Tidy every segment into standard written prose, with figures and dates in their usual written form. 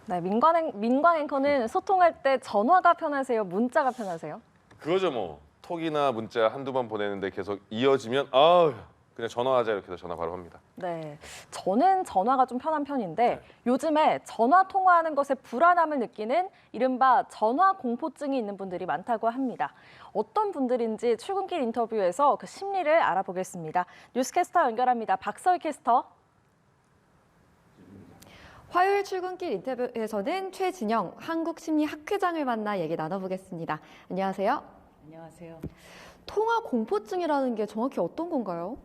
네, 민광 앵커는 소통할 때 전화가 편하세요? 문자가 편하세요? 그거죠 뭐. 톡이나 문자 한두 번 보내는데 계속 이어지면 그냥 전화하자 이렇게 해서 전화 바로 합니다. 네, 저는 전화가 좀 편한 편인데 요즘에 전화 통화하는 것에 불안함을 느끼는 이른바 전화 공포증이 있는 분들이 많다고 합니다. 어떤 분들인지 출근길 인터뷰에서 그 심리를 알아보겠습니다. 뉴스캐스터 연결합니다. 박서희 캐스터. 화요일 출근길 인터뷰에서는 최진영 한국심리학회장을 만나 얘기 나눠보겠습니다. 안녕하세요. 안녕하세요. 통화 공포증이라는 게 정확히 어떤 건가요?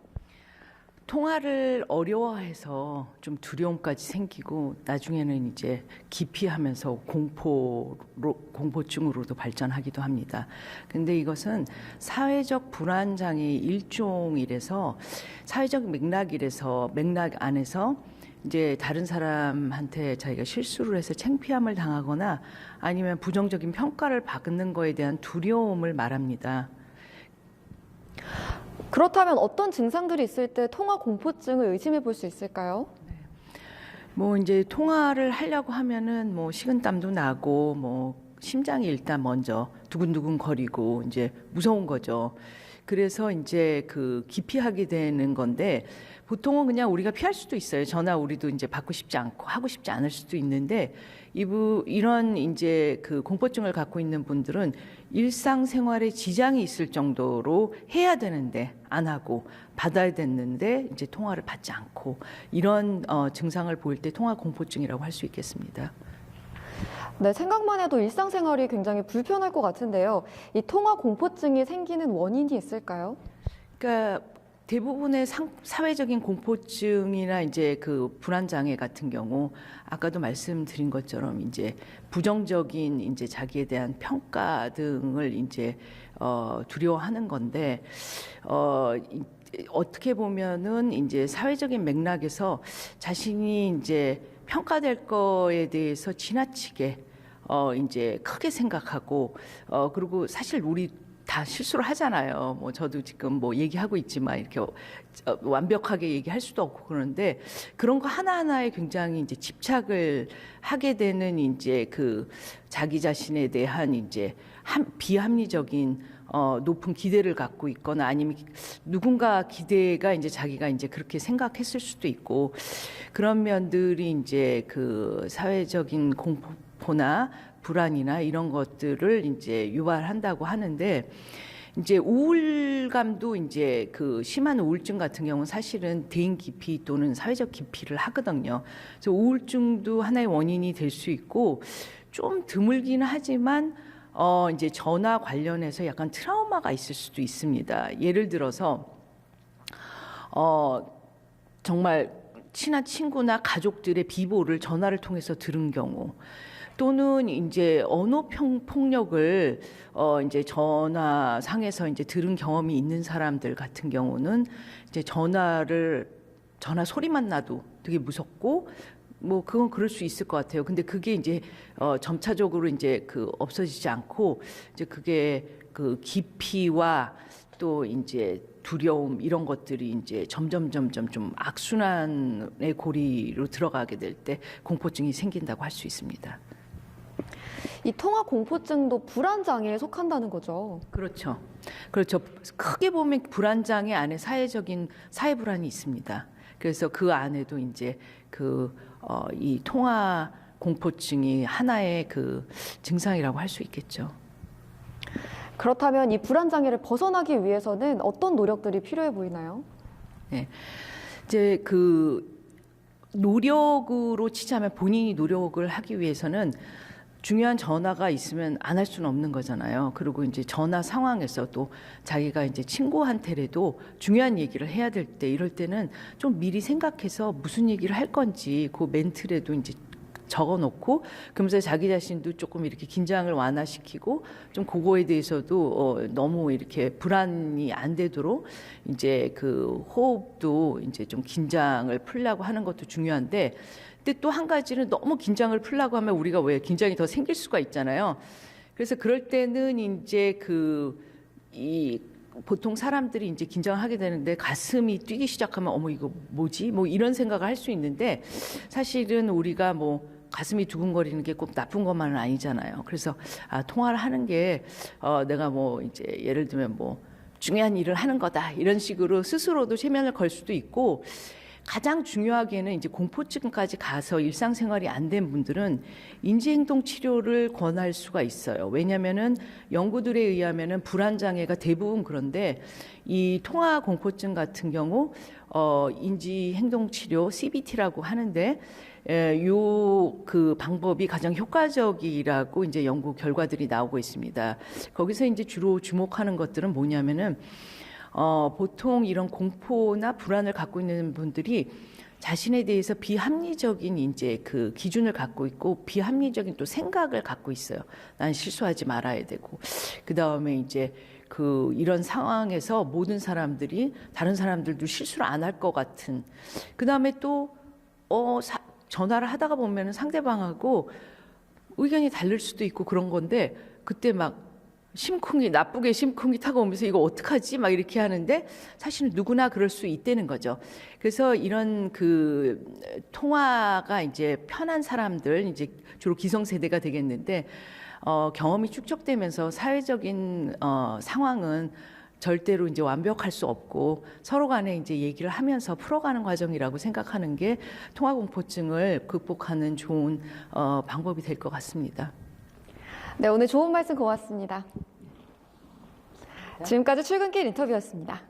통화를 어려워해서 좀 두려움까지 생기고 나중에는 이제 기피하면서 공포증으로도 발전하기도 합니다. 근데 이것은 사회적 불안장애 일종이라서 사회적 맥락 안에서 이제 다른 사람한테 자기가 실수를 해서 창피함을 당하거나 아니면 부정적인 평가를 받는 거에 대한 두려움을 말합니다. 그렇다면 어떤 증상들이 있을 때 통화 공포증을 의심해 볼 수 있을까요? 뭐 이제 통화를 하려고 하면은 뭐 식은땀도 나고 뭐 심장이 일단 먼저 두근두근 거리고 이제 무서운 거죠. 그래서 이제 그 기피하게 되는 건데 보통은 그냥 우리가 피할 수도 있어요. 전화 우리도 이제 받고 싶지 않고 하고 싶지 않을 수도 있는데 이런 이제 그 공포증을 갖고 있는 분들은 일상생활에 지장이 있을 정도로 해야 되는데 안 하고 받아야 됐는데 이제 통화를 받지 않고 이런 증상을 보일 때 통화 공포증이라고 할 수 있겠습니다. 네, 생각만 해도 일상생활이 굉장히 불편할 것 같은데요. 이 통화 공포증이 생기는 원인이 있을까요? 그러니까 대부분의 사회적인 공포증이나 이제 그 불안 장애 같은 경우 아까도 말씀드린 것처럼 이제 부정적인 이제 자기에 대한 평가 등을 이제 두려워하는 건데 어떻게 보면은 이제 사회적인 맥락에서 자신이 이제 평가될 거에 대해서 지나치게 이제 크게 생각하고 그리고 사실 우리 다 실수를 하잖아요. 뭐 저도 지금 뭐 얘기하고 있지만 이렇게 완벽하게 얘기할 수도 없고 그런데 그런 거 하나하나에 굉장히 이제 집착을 하게 되는 이제 그 자기 자신에 대한 이제 비합리적인 높은 기대를 갖고 있거나 아니면 누군가 기대가 이제 자기가 이제 그렇게 생각했을 수도 있고 그런 면들이 이제 그 사회적인 공포나 불안이나 이런 것들을 이제 유발한다고 하는데 이제 우울감도 이제 그 심한 우울증 같은 경우는 사실은 대인 기피 또는 사회적 기피를 하거든요. 그래서 우울증도 하나의 원인이 될 수 있고 좀 드물기는 하지만 이제 전화 관련해서 약간 트라우마가 있을 수도 있습니다. 예를 들어서 정말 친한 친구나 가족들의 비보를 전화를 통해서 들은 경우 또는 이제 언어 폭력을 이제 전화상에서 이제 들은 경험이 있는 사람들 같은 경우는 이제 전화 소리만 나도 되게 무섭고 뭐 그건 그럴 수 있을 것 같아요. 근데 그게 이제 점차적으로 이제 그 없어지지 않고 이제 그게 그 기피와 또 이제 두려움 이런 것들이 이제 점점 좀 악순환의 고리로 들어가게 될 때 공포증이 생긴다고 할 수 있습니다. 이 통화 공포증도 불안 장애에 속한다는 거죠. 그렇죠. 크게 보면 불안 장애 안에 사회 불안이 있습니다. 그래서 그 안에도 이제 이 통화 공포증이 하나의 그 증상이라고 할 수 있겠죠. 그렇다면 이 불안 장애를 벗어나기 위해서는 어떤 노력들이 필요해 보이나요? 네. 이제 그 노력으로 치자면 본인이 노력을 하기 위해서는 중요한 전화가 있으면 안 할 수는 없는 거잖아요. 그리고 이제 전화 상황에서 또 자기가 이제 친구한테라도 중요한 얘기를 해야 될 때 이럴 때는 좀 미리 생각해서 무슨 얘기를 할 건지 그 멘트라도 이제 적어놓고 그러면서 자기 자신도 조금 이렇게 긴장을 완화시키고 좀 그거에 대해서도 너무 이렇게 불안이 안 되도록 이제 그 호흡도 이제 좀 긴장을 풀려고 하는 것도 중요한데 근데 또 한 가지는 너무 긴장을 풀려고 하면 우리가 왜 긴장이 더 생길 수가 있잖아요. 그래서 그럴 때는 이제 보통 사람들이 이제 긴장을 하게 되는데 가슴이 뛰기 시작하면 어머 이거 뭐지? 뭐 이런 생각을 할 수 있는데 사실은 우리가 뭐 가슴이 두근거리는 게 꼭 나쁜 것만은 아니잖아요. 그래서 통화를 하는 게 내가 뭐 이제 예를 들면 뭐 중요한 일을 하는 거다 이런 식으로 스스로도 체면을 걸 수도 있고, 가장 중요하게는 이제 공포증까지 가서 일상생활이 안 된 분들은 인지행동 치료를 권할 수가 있어요. 왜냐하면은 연구들에 의하면은 불안장애가 대부분 그런데 이 통화 공포증 같은 경우 인지행동 치료 CBT라고 하는데 요 그 방법이 가장 효과적이라고 이제 연구 결과들이 나오고 있습니다. 거기서 이제 주로 주목하는 것들은 뭐냐면은 보통 이런 공포나 불안을 갖고 있는 분들이 자신에 대해서 비합리적인 이제 그 기준을 갖고 있고 비합리적인 또 생각을 갖고 있어요. 난 실수하지 말아야 되고, 그 다음에 이제 그 이런 상황에서 모든 사람들이 다른 사람들도 실수를 안 할 것 같은, 그 다음에 또 전화를 하다가 보면 상대방하고 의견이 다를 수도 있고 그런 건데 그때 막 나쁘게 심쿵이 타고 오면서 이거 어떡하지? 막 이렇게 하는데 사실은 누구나 그럴 수 있다는 거죠. 그래서 이런 그 통화가 이제 편한 사람들, 이제 주로 기성세대가 되겠는데 경험이 축적되면서 사회적인 상황은 절대로 이제 완벽할 수 없고 서로 간에 이제 얘기를 하면서 풀어가는 과정이라고 생각하는 게 통화공포증을 극복하는 좋은 방법이 될 것 같습니다. 네, 오늘 좋은 말씀 고맙습니다. 지금까지 출근길 인터뷰였습니다.